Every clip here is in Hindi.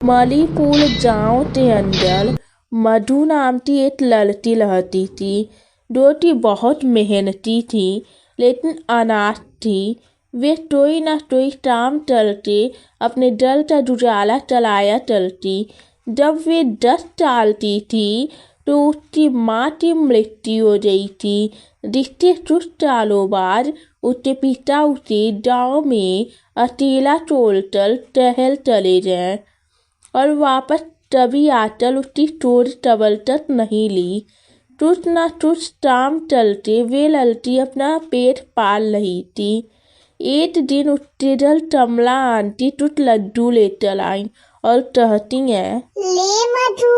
मलीपुल गाँव के अंदर मधु नाम की एक लड़की रहती थी। जो बहुत मेहनती थी लेकिन अनाथ थी। वे कोई न कोई काम करके अपने घर का गुजारा चलाया करती। जब वे 10 साल की थी तो उसकी माँ की मृत्यु हो गई थी, जिसके कुछ सालों बाद उसके पिता उसे गाँव में अकेला छोड़कर शहर चले गए और वापस कभी आकर उसकी खोज खबर तक नहीं ली। कुछ न कुछ काम चलते वे लड़की अपना पेट पाल रही थी। एक दिन उसके घर कमला आंटी कुछ लड्डू लेकर आई और कहती हैं, ले मधु,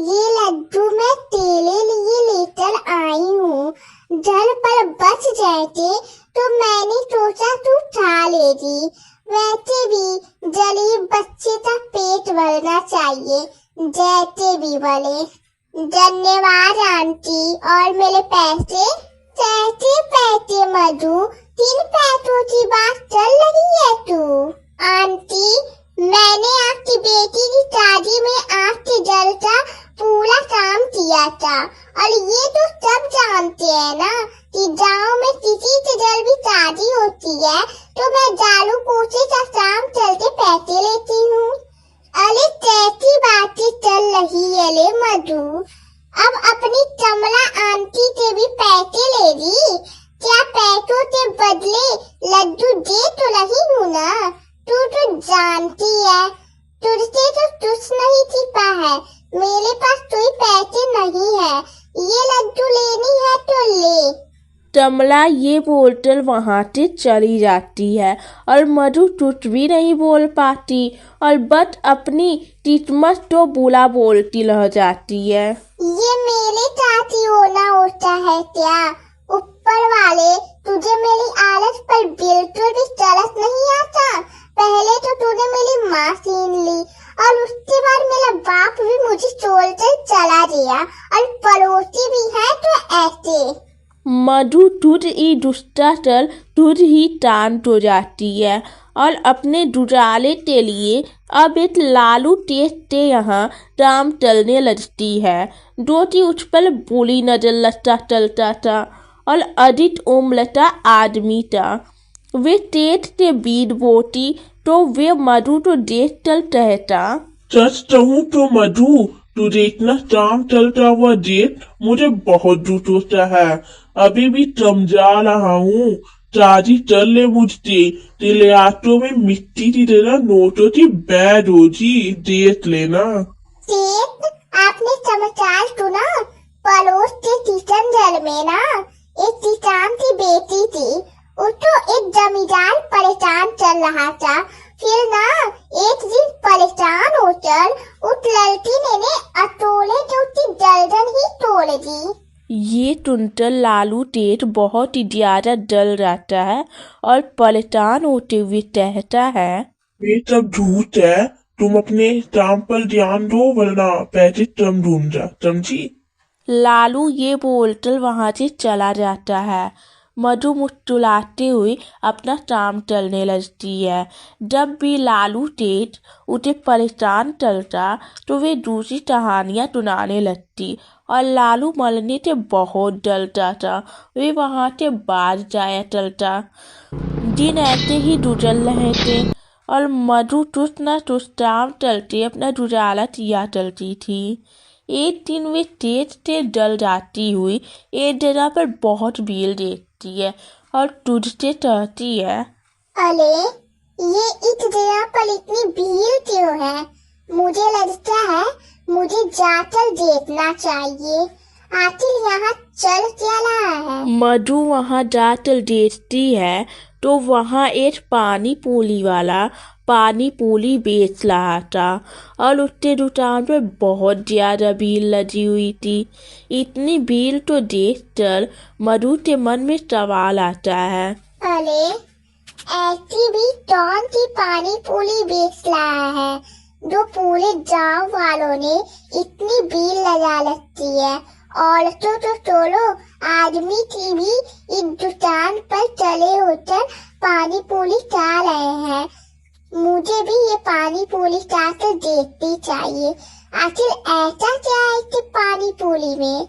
ये लड्डू मैं तेरे लिए लेकर आई हूँ। घर पर बच जाते तो मैंने सोचा तू खा लेगी। वैसे भी गरीब बच्चे का पेट भरना चाहिए, जैसे भी भले। धन्यवाद आंटी। और मेरे पैसे? कैसे पैसे मधु? 3 पैसों की बात चल रही है तू? आंटी, मैंने आपकी बेटी की शादी में आपके घर का पूरा काम किया था। और ये तो सब जानते हैं ना कि गाँव में किसी के घर भी शादी होती है तो मैं झाड़ू पोछे का काम चलते पैसे लेती हूँ। अरे कैसी बातें चल रही है ले मधु? अब अपनी कमला आंटी से भी पैसे ले ली? क्या पैसों के बदले लड्डू दे तो रही हूँ ना? तू तो जानती है तुझसे तो कुछ नहीं छिपा है। मेरे पास कोई पैसे नहीं है, ये लड्डू लेनी है तो ले। कमला ये बोलकर वहाँ से चली जाती है और मधु कुछ भी नहीं बोल पाती और बस अपनी किस्मत तो बुरा बोलती रह जाती है। ये मेरे साथ ही होना होता है क्या? ऊपर वाले, तुझे मेरी आदत पर बिल्कुल भी तरस नहीं आता। पहले तो तूने मेरी माँ छीन ली और उसके बाद मेरा बाप भी मुझे छोड़कर चला गया और पड़ोसी भी है तो ऐसे। मधु दूध ही दुष्टा कर दूध ही शांत हो जाती है और अपने गुजारे के लिए अब एक लालू तेज से यहाँ काम चलने लगती है, जो कि उस पर बुरी नजर लगता चलता था और अधिक उम्र का आदमी था। वे तेज से बीज बोती तो वे मधु को देख कर कहता, सच कहूँ तो मधु, तुझे इतना काम चलता हुआ देख मुझे बहुत दुख होता है। अभी भी समझा रहा हूँ, शादी चल ले मुझसे। तेरे हाथों में मिट्टी की तरह नोटों की बैग होगी, देख लेना। सेठ, आपने समाचार सुना? पड़ोस के किशन घर में ना एक किसान की बेटी थी। उसको एक जमींदार परेशान चल रहा था। फिर ना एक दिन परेशान होकर उस लड़की ने अटोले जो उसकी गर्दन ही तोड़ दी। ये सुनकर लालू तेज बहुत ही ज्यादा डर जाता है और परेशान होते हुए कहता है, ये सब झूठ है, तुम अपने काम पर ध्यान दो वरना पैसे कम ढूंढा, समझी? लालू ये बोलकर वहां से चला जाता है। मधु मुस्कुराते हुए अपना काम करने लगती है। जब भी लालू तेज उसे परेशान करता तो वे दूसरी कहानियां सुनाने लगती और लालू मरने से बहुत डरता था। वे वहां से बाहर जाया चलता। दिन ऐसे ही गुजर रहे थे और मधु कुछ न कुछ काम करके अपना गुजारा किया करती थी। एक दिन वे तेज से डर जाती हुई एक जगह पर बहुत भीड़ देखती है और तुझसे कहती है, अरे ये इस जगह पर इतनी भीड़ क्यों है? मुझे लगता है मुझे जाकर देखना चाहिए, आखिर यहाँ चल क्या रहा है। मधु वहां जाकर देखती है तो वहां एक पानी पूरी वाला पानी पूरी बेच रहा था और उसके दुकान पर बहुत ज्यादा भीड़ लगी हुई थी। इतनी भीड़ तो देखकर मधु के मन में सवाल आता है, अरे ऐसी भी कौन सी पानी पूरी बेच रहा है जो पूरे गांव वालों ने इतनी भीड़ लगा रखी है। और तो छोड़ो, आदमी की भी इस दुकान पर चले होकर पानी पूरी खा रहे हैं। मुझे भी ये पानी पूरी चाट देखनी चाहिए। आखिर ऐसा क्या है कि पानी पूरी में?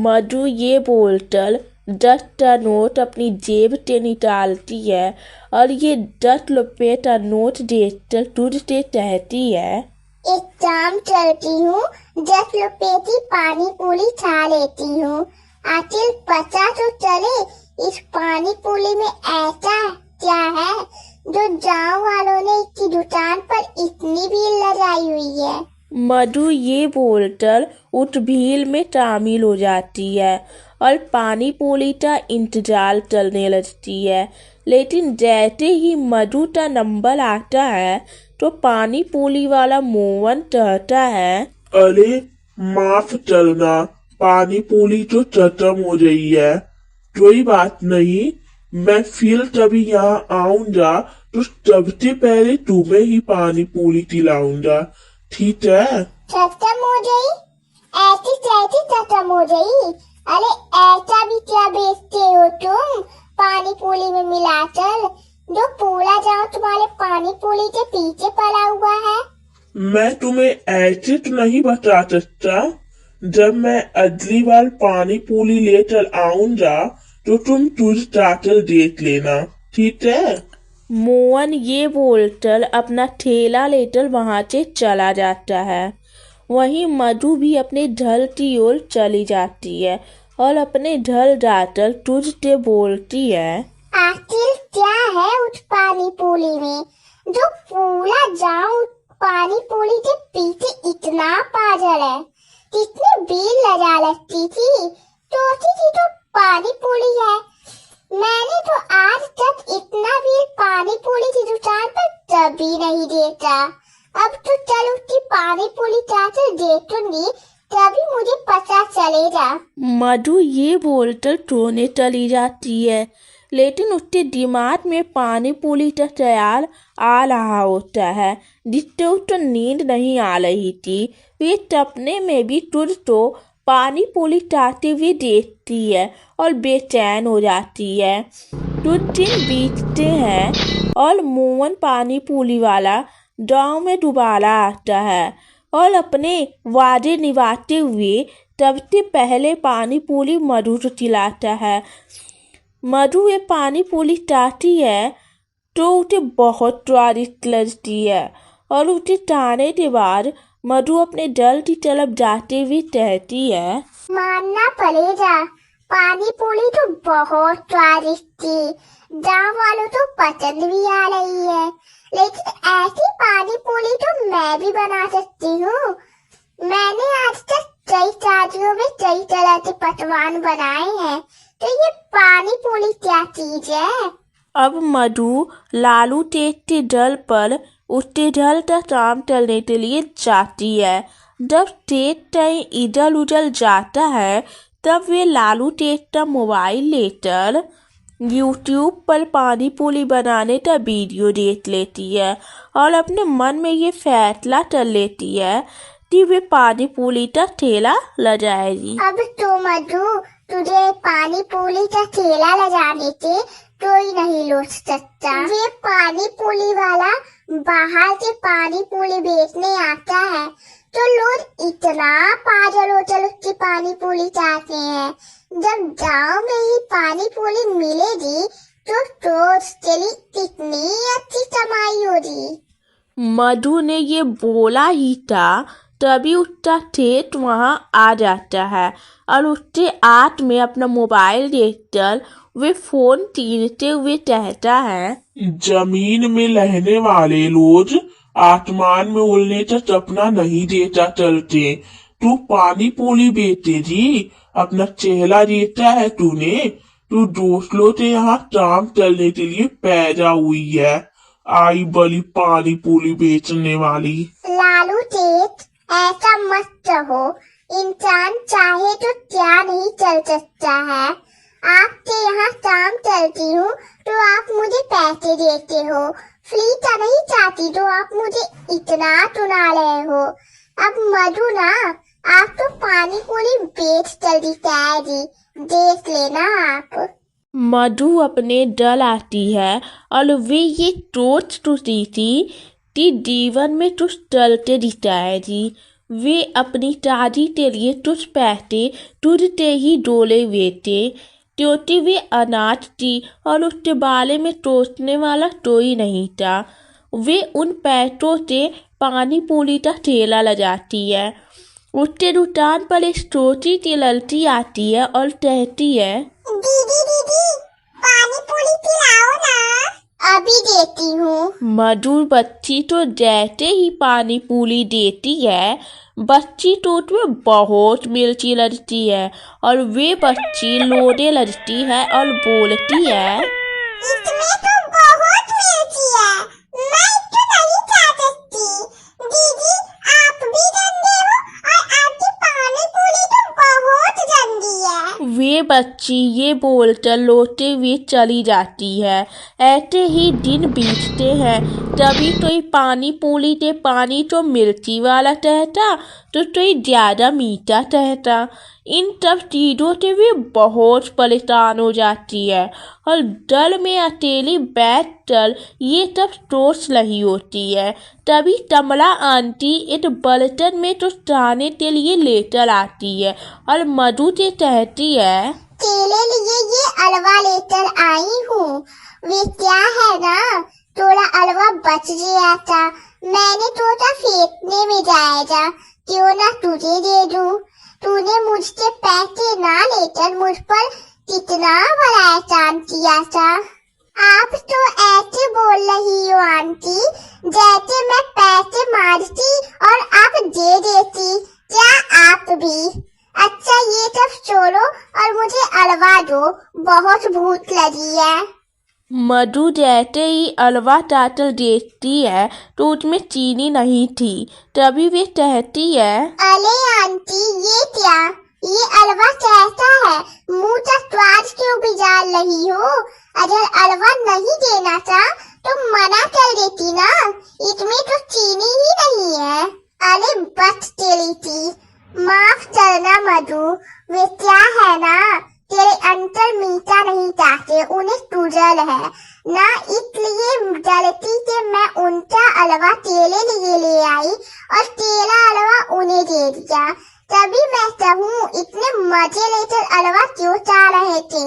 मधु ये बोलकर 10 नोट अपनी जेब से निकालती है और ये 10 का नोट देखकर तुझसे कहती है, एक काम करती हूँ, 10 की पानी पूरी खा लेती हूँ। आखिर पता तो चले इस पानी पूरी में ऐसा क्या है जो गाँव वालों ने इसकी दुकान पर इतनी भीड़ लगाई हुई है। मधु ये बोलकर उस भीड़ में शामिल हो जाती है और पानी पूरी का इंतजार करने लगती है। लेकिन जैसे ही मधु का नंबर आता है तो पानी पूरी वाला मोहन कहता है, अरे माफ करना, पानी पूरी तो खत्म हो रही है। कोई बात नहीं, मैं फिर कभी यहाँ आऊंगा तो सबसे पहले तुम्हें ही पानी पूरी खिलाऊंगा, ठीक है? खत्म हो गई? ऐसी कैसी खत्म हो गई? अरे ऐसा भी क्या बेचते हो तुम पानी पूरी में मिलाकर, जो पूरा गाँव तुम्हारे पानी पूरी के पीछे पड़ा हुआ है? मैं तुम्हें ऐसे तो नहीं बता सकता। जब मैं अगली बार पानी पूरी लेकर आऊंगा तो तुम तुझ जाकर देख लेना, ठीक है? मोहन ये बोलकर अपना ठेला लेकर वहां से चला जाता है। वहीं मधु भी अपने घर की ओर चली जाती है और अपने घर जाकर तुझ से बोलती है, आखिर क्या है उस पानी पूरी में जो पूरा गाँव पानी पूरी के पीछे इतना पागल है? कितनी भीड़ लगा लगती थी, सोची थी तो पानी पूरी है। मैंने तो आज तक इतना भीड़ पानी पूरी की दुकान पर कभी नहीं देखा। अब तो चल उसकी पानी पूरी चाट देखूंगी, तभी मुझे पता चलेगा। मधु ये बोलकर सोने चली जाती है। लेकिन उसके दिमाग में पानी पूरी का ख्याल आ रहा होता है, जिससे उसको नींद नहीं आ रही थी। वे सपने में भी तुझ तो पानी पूरी खाते हुए देखती है और बेचैन हो जाती है। कुछ दिन बीतते हैं और मोहन पानी पूरी वाला गाँव में दोबारा आता है और अपने वादे निभाते हुए सबसे पहले पानी पूरी मधु को खिलाता है। मधु ये पानी पूरी खाती है तो उसे बहुत स्वादिष्ट लगती है और उसे खाने के बाद मधु अपने घर की तरफ जाते हुए कहती है, मानना पड़ेगा, पानी पूरी तो बहुत स्वादिष्ट थी। गाँव वालों तो पसंद भी आ रही है, लेकिन ऐसी पानी पूरी तो मैं भी बना सकती हूँ। मैंने आज तक कई शादियों में कई तरह के पकवान बनाए हैं, तो ये पानी पूरी क्या चीज है? अब मधु लालू तेज के जल पर उसके जल का काम करने के लिए जाती है। जब तेज कहीं इधर उधर जाता है तब वे लालू तेज का मोबाइल लेकर यूट्यूब पर पानी पूरी बनाने का वीडियो देख लेती है और अपने मन में ये फैसला कर लेती है कि वे पानी पूरी का ठेला लगाएगी। अब तो मधु, तुझे पानी पूरी का ठेला लगाने से कोई नहीं रोक सकता। ये पानी पूरी वाला बाहर से पानी पूरी बेचने आता है तो लोग इतना पागल होकर उसकी पानी पूरी चाहते हैं। जब गांव में ही पानी पूरी मिलेगी तो सोच चली कितनी अच्छी कमाई होगी। मधु ने ये बोला ही था तभी उसका ठेठ वहां आ जाता है और उसके हाथ में अपना मोबाइल देखकर वे फोन छीनते हुए कहता है, जमीन में रहने वाले लोग आसमान में उड़ने का सपना नहीं देखा चलते। तू पानी पूरी बेचेगी, अपना चेहरा देखा है तूने? तू दोस्तों से यहाँ काम करने के लिए पैदा हुई है, आई बड़ी पानी पूरी बेचने वाली। लालू तेज, ऐसा मत कहो। इंसान चाहे तो क्या नहीं चल सकता है। आपके यहाँ काम करती हूँ तो आप मुझे पैसे देते हो, फ्री का नहीं चाहती तो आप मुझे इतना सुना रहे हो। अब मधु ना, आप तो पानी पूरी बेच कर दिखाएगी, देख लेना आप। मधु अपने डल आती है और वे ये सोचती थी जीवन में कुछ चलते दिखता है जी। वे अपनी शादी के लिए कुछ पैसे तुरते ही डोले हुए थे, क्योंकि वे अनाथ थी और उसके बारे में सोचने वाला कोई नहीं था। वे उन पैसों से पानी पूरी का ठेला लगाती है। उसके दुकान पर एक छोटी सी लड़की आती है और कहती है, दीदी दीदी पानी पूरी पिलाओ ना। अभी देती हूँ। मधुर बच्ची तो जैसे ही पानी पूरी देती है, बच्ची तो उसमें बहुत मिर्ची लगती है और वे बच्ची रोने लगती है और बोलती है, इसमें तो बहुत मिर्ची है, मैं तो नहीं खा सकती। दीदी आप भी गंदे हो और आपकी पानी पूरी तो बहुत गंदी है। वे बच्ची ये बोलकर रोते हुए चली जाती है। ऐसे ही दिन बीतते हैं। कभी कोई पानी पूरी के पानी तो मिर्ची वाला कहता, तो कोई ज़्यादा मीठा कहता। इन सब चीज़ों से वे बहुत परेशान हो जाती है और डल में अकेली बैठकर ये सब सोच रही होती है। तभी कमला आंटी एक बर्तन में कुछ खाने के लिए लेकर आती है और मधु से कहती है, तेरे लिए ये अलवा लेकर आई हूँ। वे क्या है ना, थोड़ा अलवा बच गया था, मैंने सोचा फेंकने में जाएगा, क्यों ना तुझे दे दूँ। तूने मुझसे पैसे ना लेकर मुझ पर कितना बड़ा एहसान किया था। आप तो ऐसे बोल रही हो आंटी, जैसे मैं पैसे मारती और आप दे देती। क्या आप भी? अच्छा ये सब छोड़ो और मुझे अलवा दो, बहुत भूख लगी है। मधु जैसे ही अलवा चाटल देखती है तो उसमें चीनी नहीं थी। तभी वे कहती है, अरे आंटी ये क्या, ये अलवा कैसा है, मुंह तक स्वाद क्यों बिगाड़ रही हो। अगर अलवा नहीं देना था तो मना कर देती ना, इसमें तो चीनी ही नहीं है। अरे बच तेरी थी, माफ करना मधु। वे क्या है ना, तेरे अंतर मीठा नहीं चाहते, उन्हें सूजल है ना, इसलिए गलती से मैं उनका अलवा तेरे लिए ले आई और तेरा अलवा उन्हें दे दिया। तभी मैं कहूँ इतने मजे लेकर अलवा क्यों चाह रहे थे।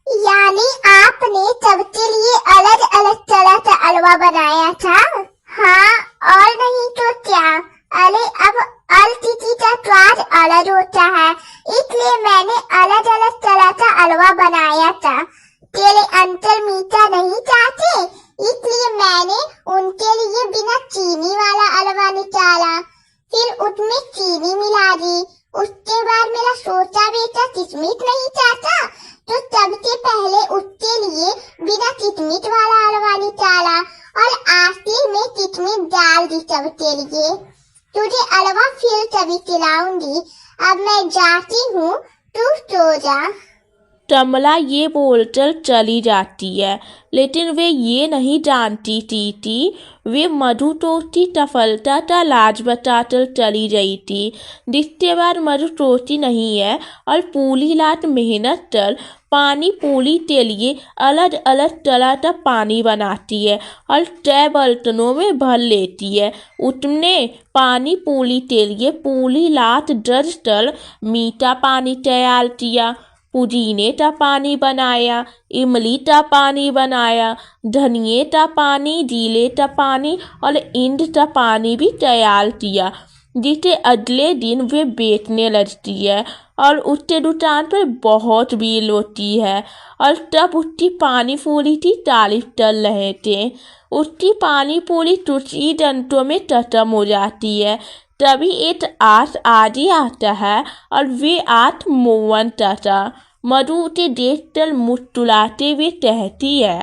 यानी आपने सबके लिए अलग अलग तरह का अलवा बनाया था? हाँ और नहीं तो क्या। अरे अब हर किसी का स्वाद अलग होता है, इसलिए मैंने अलग अलग तरह का अलवा बनाया था। तेरे अंतर मीठा नहीं चाहते, इसलिए मैंने उनके लिए बिना चीनी वाला अलवा निकाला, फिर उसमें चीनी मिला दी। उसके बाद मेरा सोचा बेटा किशमिश नहीं चाहता, तो सबसे पहले उसके लिए बिना किशमिश वाला अलवा निकाला और आखिर में किशमिश डाल दी सबके लिए। तुझे अलवा फिर कभी खिलाऊंगी, अब मैं जाती हूँ, तू सो जा। कमला ये बोलकर चली जाती है, लेकिन वे ये नहीं जानती थी कि वे मधु तो उसकी सफलता का लाज बताकर चली गई थी। जिसके बाद मधु सोचती नहीं है और पूरी रात मेहनत कर पानी पूरी के लिए अलग अलग तरह का पानी बनाती है और कई बर्तनों में भर लेती है। उसने पानी पूरी के लिए पूरी रात दर्ज कर मीठा पानी तैयार किया, पुदीने का पानी बनाया, इमली का पानी बनाया, धनिए का पानी, जीरे का पानी और इंद का पानी भी तैयार किया, जिसे अगले दिन वे बेचने लगती है और उसके दुकान पर बहुत भीड़ होती है। और तब उसकी पानी पूरी की तारीफ कर रहे थे। उसकी पानी पूरी कुछ ही घंटों में खत्म हो जाती है। तभी एक आठ आदि आता है और वे आठ मोवन चाचा मधु उसे देखकर मुस्कुराते हुए कहती है,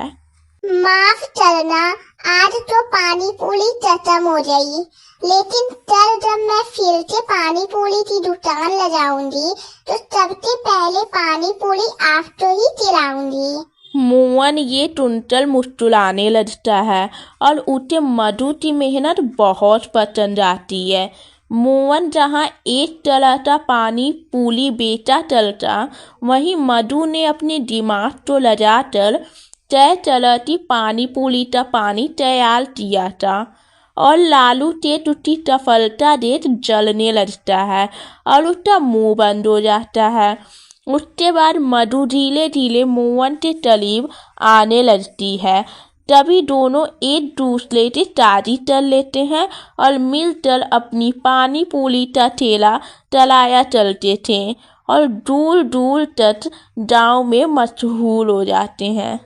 माफ करना, आज तो पानी पूरी खत्म हो गई, लेकिन कल जब मैं फिर से पानी पूरी की दुकान लगाऊंगी तो सबसे पहले पानी पूरी आपको ही खिलाऊंगी। मोहन ये टुनटल मुस्कुराने लगता है और उसे मधु की मेहनत बहुत पसंद आती है। मोहन जहाँ एक चलाता पानी पूली बेचा चलता, वहीं मधु ने अपने दिमाग को लगाकर तय चलाती पानी पूली का पानी तैयार किया था। और लालू तेज उसकी सफलता देख जलने लगता है और उसका मुंह बंद हो जाता है। उसके बाद मधु धीरे धीरे मोहन के करीब आने लगती है। तभी दोनों एक दूसरे से शादी कर लेते हैं और मिलकर अपनी पानी पूरी का ठेला चलाया चलते थे और दूर दूर तक गांव में मशहूर हो जाते हैं।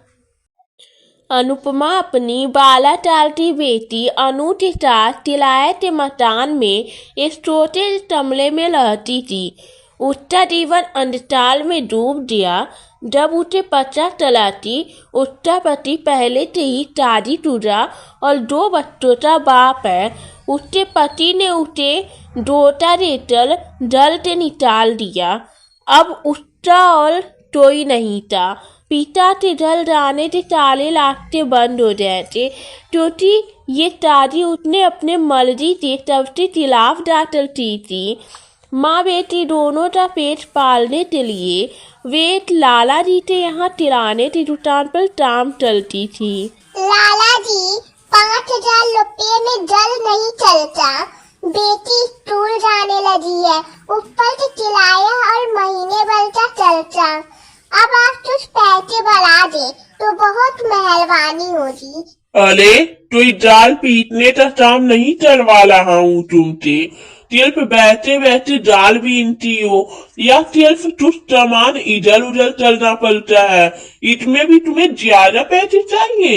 अनुपमा अपनी 12 साल की बेटी अनु के साथ किराए के मकान में एक छोटे कमरे में रहती थी। उसका जीवन अंधकार में डूब गया जब उसे पता चला कि उसका पति पहले से ही शादीशुदा और 2 बच्चों का बाप है। उसके पति ने उसे धोखा देकर घर से निकाल दिया। अब उसका और कोई नहीं था। पिता के घर जाने से 4 लाख से बंद हो गए थे, क्योंकि ये शादी उसने अपने मर्जी से सबसे खिलाफ दाखिल की थी। माँ बेटी दोनों का पेट पालने के लिए वे एक लाला जी के यहाँ किराने की दुकान पर काम चलती थी। लाला जी, 5,000 रुपये में जल नहीं चलता। बेटी स्कूल जाने लगी है, ऊपर से किराया और महीने भर का खर्चा। अब आप कुछ पैसे बढ़ा दे तो बहुत मेहरबानी होगी। अरे कोई जाल पीटने का काम नहीं करवा रहा हूँ तुमसे। सिर्फ बैठे बैठे जाल बीनती हो या सिर्फ कुछ सामान इधर उधर चलना पड़ता है, इसमें भी तुम्हें ज्यादा पैसे चाहिए?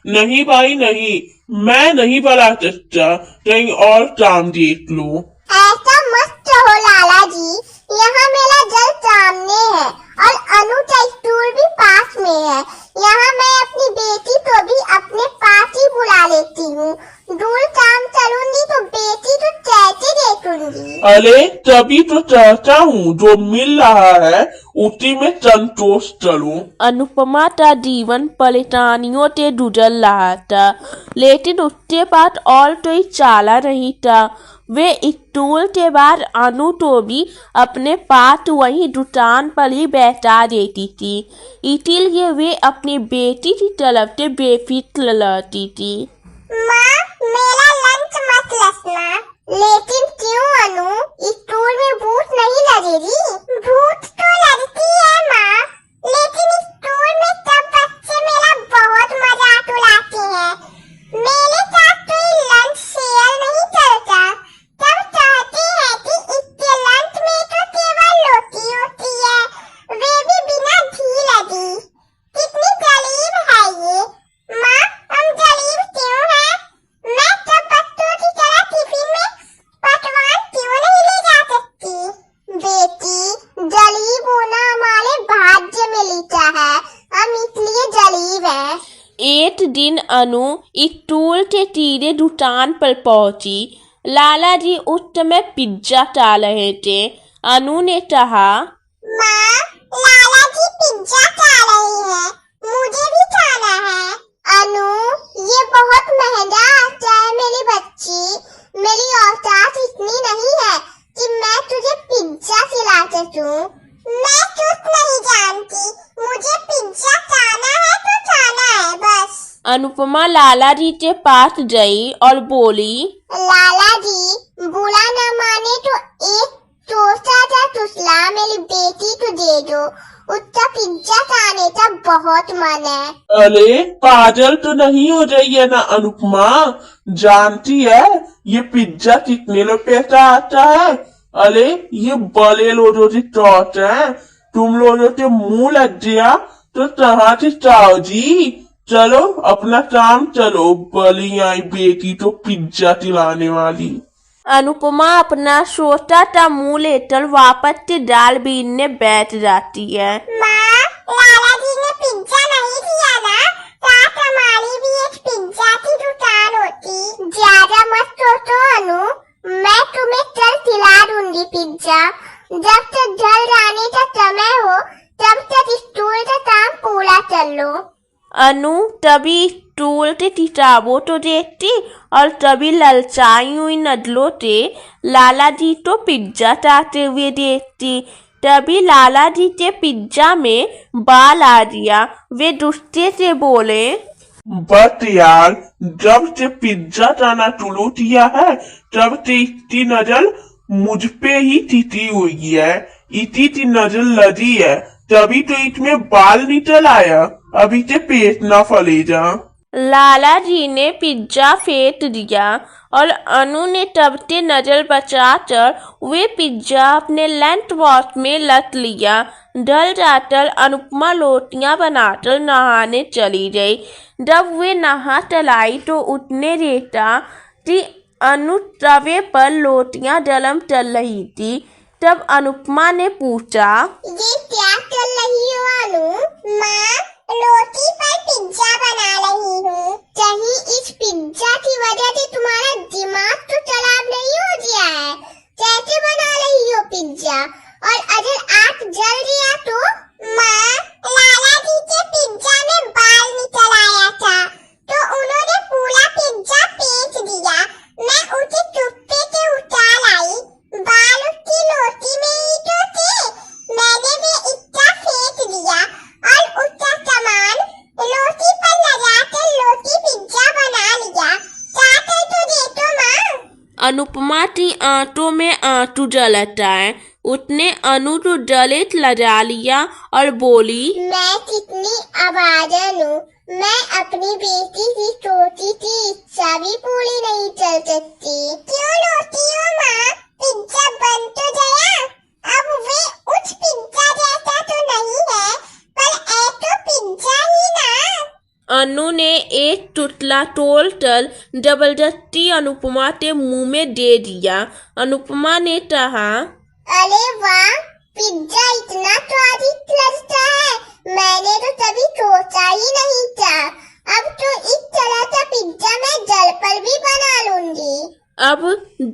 नहीं भाई नहीं, मैं नहीं बढ़ा सकता, कहीं और काम देख लो। ऐसा मत कहो लाला जी, यहाँ मेरा जल सामने है और अनु का स्कूल भी पास में है। यहाँ मैं अपनी बेटी को भी अपने पास ही बुला लेती हूँ। दूर काम करूँगी तो बेटी तो कैसे देखूंगी? अरे तभी तो चाहता हूँ जो मिल रहा है उसी में संतोष करूँ। अनुपमा का जीवन परेशानियों से गुजर रहा था, लेकिन उसके पास और कोई चाला नहीं था। वे स्कूल के बाद अनु को भी अपने पास वही दुकान पर ही बैठा देती थी, इसीलिए वे अपनी बेटी की तरफ से बेफिक्र रहती थी। माँ, मेरा लंच मत रखना। लेकिन क्यों अनु, स्कूल में भूख नहीं लगेगी? भूख तो लगती है माँ, लेकिन स्कूल में सब बच्चे मेरा बहुत मजाक उड़ाते हैं। मेरे साथ कोई लंच शेयर नहीं करता। सब चाहते हैं कि इसके लंच में तो केवल रोटी होती है, वे भी बिना घी लगी। कितनी गरीब है ये। माँ, हम गरीब क्यों हैं? मैं सब बच्चों की तरह टिफिन में पकवान क्यों नहीं ले जा सकती? बेटी, गरीब होना हमारे भाग्य में लिखा है, हम इसलिए गरीब हैं। एक दिन अनु स्कूल के तीरे दुकान पर पहुंची। लाला जी उस समय पिज्जा खा रहे थे। अनु ने कहा, माँ, लाला जी पिज्जा खा रही है, मुझे भी खाना है। अनु, ये बहुत महंगा आता है मेरी बच्ची। मेरी औकात इतनी नहीं है कि मैं तुझे पिज्जा खिला सकूं। मैं कुछ नहीं जानती, मुझे पिज्जा खाना है तो खाना है बस। अनुपमा लाला जी के पास गई और बोली, लाला जी, बुरा न माने तो एक छोटा सा टुकड़ा मेरी बेटी को दे दो, उसका पिज्जा खाने का बहुत मन है। अरे पागल तो नहीं हो रही है ना अनुपमा? जानती है ये पिज्जा कितने रुपए का आता है? अरे ये बड़े लोगों की चौथ है, तुम लोगों के मुंह लग गया तो कहाँ से चाहो जी? चलो अपना काम चलो, बली आई बेटी तो पिज्जा खिलाने वाली। अनुपमा अपना छोटा सा मुंह लेकर वापस से दाल बीनने बैठ जाती है। माँ, लाला जी ने पिज्जा नहीं दिया ना, साथ हमारी भी एक पिज्जा की दुकान होती। ज्यादा मत सोचो अनु, मैं तुम्हें कल खिला दूंगी पिज्जा। जब तक घर जाने का समय हो तब तक स्कूल का काम पूरा कर लो। अनु तभी स्टूल ते किताबों तो देखती और तभी ललचाई हुई नजरों से लाला जी तो पिज्जा चाहते हुए देखती। तभी लाला जी के पिज्जा में बाल आ गया। वे गुस्से से बोले, बट यार, जब से पिज्जा खाना शुरू किया है तब से इसकी नजर मुझ पे ही टिकी हुई है। इसी की नजर लगी है, तभी तो इसमें बाल निकल आया। अभी से पेट ना फलेगा। लाला जी ने पिज्जा फेंक दिया और अनु ने तब से नजर बचाकर वे पिज्जा अपने लंच बॉक्स में लट लिया। ढल जाकर अनुपमा रोटियां बनाकर नहाने चली गई। जब वे नहा चलाई तो उसने देखा कि अनु तवे पर रोटियां गरम चल रही थी। तब अनुपमा ने पूछा, ये क्या कर रही हो अनु? माँ, रोटी पर पिज्जा बना रही हूँ। कहीं इस पिज्जा की वजह से तुम्हारा दिमाग तो खराब नहीं हो गया है? कैसे बना रही हो पिज्जा? और अगर आग जल गया तो? माँ, लाला जी के पिज्जा में बाल निकल आया था तो उन्होंने पूरा पिज्जा फेंक दिया। मैं उसे चुप्पे से उठा लाई। बाल उसकी रोटी में ही तो थे। मैंने भी इतना फेंक दिया और उसका सामान रोटी पर लगाकर रोटी पिज्जा बना लिया। चाहते तो दे दो माँ। अनुपमा की आंखों में आंसू झलक आए। उसने अनु को गले लगा लिया और बोली, मैं कितनी अभागन हूँ। मैं अपनी बेटी की छोटी सी इच्छा भी पूरी नहीं कर सकती। क्यों रोती हो माँ? पिज्जा बन तो गया। अब वे उस पिज्जा जैसा तो नहीं है, पर है तो पिज्जा ही ना। अनु ने एक टुकड़ा तोड़कर जबरदस्ती अनुपमा के मुंह में दे दिया। अनुपमा ने कहा, अरे वाह, पिज्जा इतना स्वादिष्ट लगता है। मैंने तो कभी सोचा ही नहीं था। अब तो इस तरह का पिज्जा मैं घर पर भी बना लूंगी। अब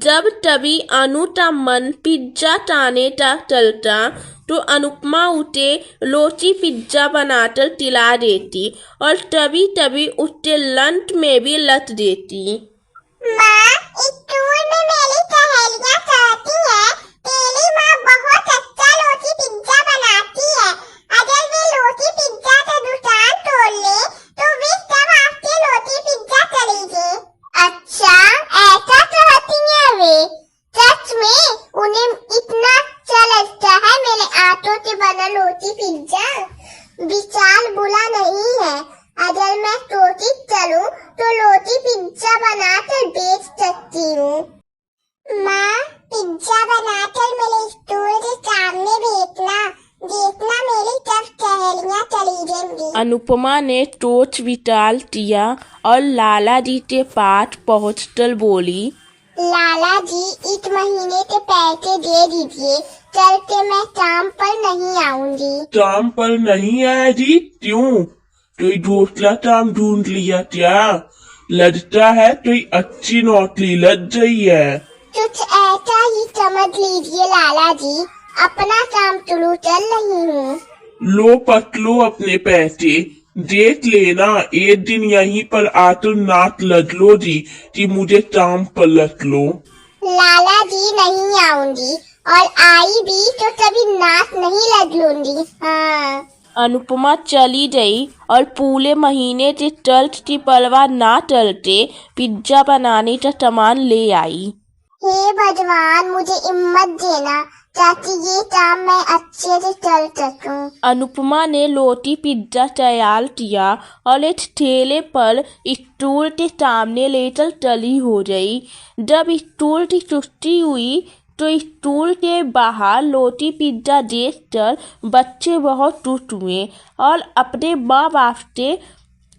जब तभी अनु का मन पिज्जा खाने का चलता तो अनुपमा उसे लोची पिज्जा बनाकर खिला देती और तभी तभी उसके लंच में भी लत देती। माँ, स्कूल में मेरी सहेलियाँ कहती है तेरी माँ बहुत अच्छा लोची पिज्जा बनाती है। अगर वे लोची पिज्जा का दुकान खोल ले तो वे सब आपके लोची पिज्जा खरीदे। अच्छा, ऐसा कहती हैं वे? सच में उन्हें इतना अच्छा लगता है मेरे हाथों से बना लोची पिज्जा? विचार बुरा नहीं है। अगर मैं कोशिश करूं तो लोची पिज्जा बनाकर बेच सकती हूँ। माँ, पिज्जा बनाकर मेरे स्टोर के सामने बेचना। देखना मेरी सब सहेलियाँ खरीदेंगी। अनुपमा ने टोच विटाल किया और लाला जी के पास पहुंचकर बोली, लाला जी, इस महीने के पैसे दे दीजिए। कल के मैं काम पर नहीं आऊंगी। काम पर नहीं आया जी? क्यों? कोई दूसरा काम ढूंढ लिया क्या? लगता है कोई अच्छी नौकरी लग गई है। कुछ ऐसा ही समझ लीजिए लाला जी। अपना काम शुरू कर रही हूँ। लो पकलो अपने पैसे। देख लेना, एक दिन यहीं पर आकर नाक लग लो जी कि मुझे काम पर लग लो। लाला जी, नहीं आऊंगी और आई भी तो कभी नाक नहीं लग लूंगी। हाँ। अनुपमा चली गई और पूरे महीने से खर्च की परवाह ना करके पिज्जा बनाने का सामान ले आई। हे भगवान, मुझे हिम्मत देना ताकि ये काम मैं अच्छे से कर सकूं। अनुपमा ने लोटी पिज्जा तैयार किया और एक ठेले पर स्टूल के सामने लेकर चली हो गई। जब स्टूल की सुस्ती हुई तो स्टूल के बाहर लोटी पिज्जा देखकर बच्चे बहुत खुश हुए और अपने माँ बाप से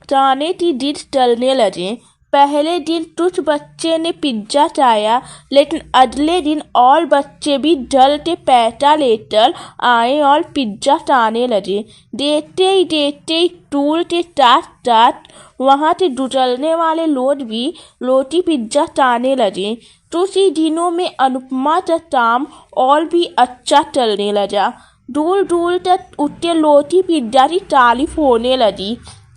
खाने की जिद करने लगे। पहले दिन कुछ बच्चे ने पिज्जा खाया, लेकिन अगले दिन और बच्चे भी ढल के पैसा लेकर आए और पिज्जा खाने लगे। देखते ही देखते स्टूल के साथ साथ वहाँ से गुजरने वाले लोग भी रोटी पिज्जा खाने लगे। कुछ ही दिनों में अनुपमा का काम और भी अच्छा चलने लगा। दूर दूर तक उसके रोटी पिज्जा की तारीफ होने लगी।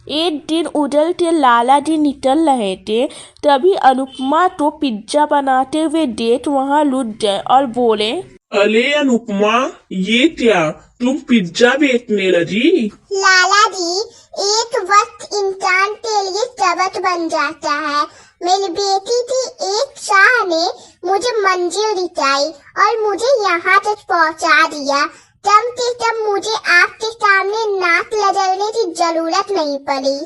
एक दिन उधर लाला जी निकल रहे थे, तभी अनुपमा तो पिज्जा बनाते हुए देख वहाँ रुक गए और बोले, अरे अनुपमा, ये क्या, तुम पिज्जा बेचने लगी? लाला जी, एक वक्त इंसान के लिए सबक बन जाता है। मेरी बेटी की एक शाह ने मुझे मंजिल दिखाई और मुझे यहाँ तक पहुँचा दिया। तब के तब मुझे आपके सामने नाक लजलने की जरूरत नहीं पड़ी।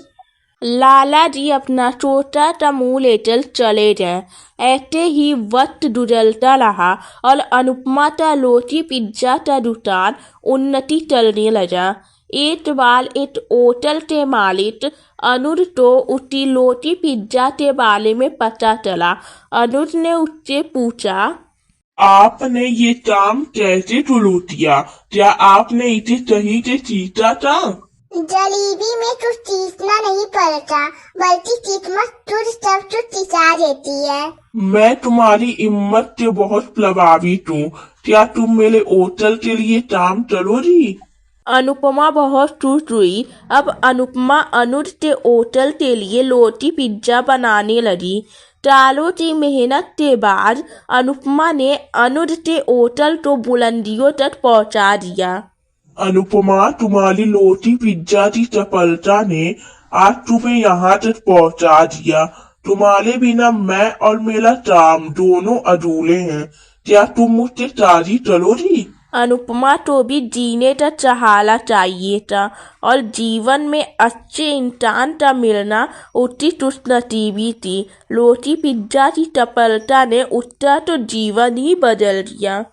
लाला जी अपना छोटा सा मुंह लेकर चले गए। ऐसे ही वक्त गुजरता रहा और अनुपमा का रोटी पिज्जा का दुकान उन्नति करने लगा। एक बार एक होटल के मालिक अनुज को उसकी रोटी पिज्जा के बारे में पता चला। अनुज ने उससे पूछा, आपने ये काम कैसे शुरू किया? क्या आपने इसे सही से सीखा था? जलेबी में कुछ सीखना नहीं पड़ता, बल्कि किस्मत खुद सब कुछ सिखा देती है। मैं तुम्हारी हिम्मत से बहुत प्रभावित हूँ। क्या तुम मेरे होटल के लिए काम करोगी? अनुपमा बहुत खुश हुई। अब अनुपमा अनुज के होटल के लिए रोटी पिज्जा बनाने लगी। सालों की मेहनत के बाद अनुपमा ने अनुज के होटल को बुलंदियों तक पहुंचा दिया। अनुपमा, तुम्हारी रोटी पिज्जा की सफलता ने आज तुम्हें यहाँ तक पहुँचा दिया। तुम्हारे बिना मैं और मेरा काम दोनों अधूरे हैं। क्या तुम मुझसे शादी करोगी? अनुपमा को भी जीने का सहारा चाहिए था और जीवन में अच्छे इंसान का मिलना उसकी खुशनसीबी थी। रोटी पिज्जा की सफलता ने उसका तो जीवन ही बदल दिया।